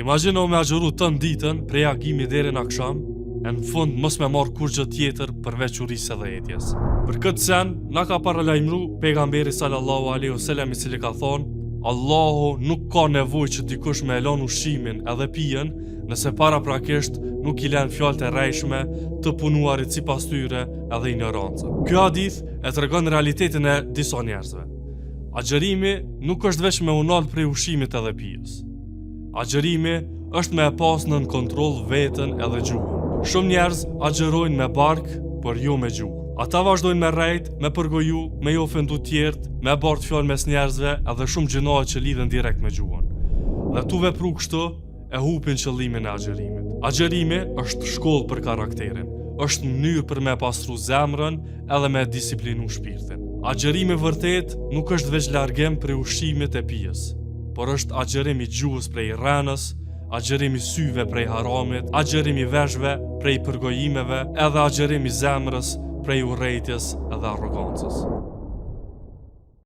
Imagjino me agjëru tën ditën prej agimi deri në akşam, e në fund mos me marrë kur gjë tjetër përveç urisë dhe etjes. Për këtë sen, na ka paralajmëru pejgamberi sallallahu alaihi wasallam, i cili ka thonë: Allahu nuk ka nevojë që dikush me elon ushqimin edhe pijen, nëse paraprakisht nuk i lën fjalët e rrejshme të punuarit sipas tyre edhe ignorancën. Ky hadith e tregon realitetin e disa njerëzve. Agjërimi nuk është vetëm me unal prej ushqimit edhe pijes. Agjërimi është me e pas nën kontroll veten edhe gjuhën. Shumë njerëz agjërojnë me bark, por jo me gjuhë. Ata vazhdojnë me rrejt, me përgoju, me i ofendu tjerët, me bart fjalë mes njerëzve edhe shumë gjinohet që lidhen direkt me gjuhën. Dhe tu vepru kështu, e hupin qëllimin e agjërimit. Agjërimi është shkollë për karakterin, është mënyrë për me pastru zemrën edhe me disiplinu shpirtin. Agjërimi vërtet nuk është veç largim prej ushqimit e pijes, por është agjërimi gjuhës prej rrenës, agjërimi syve prej haramit, agjërimi veshve prej përgojimeve, edhe agjërimi zemrës prej urrejtjes edhe arrogancës.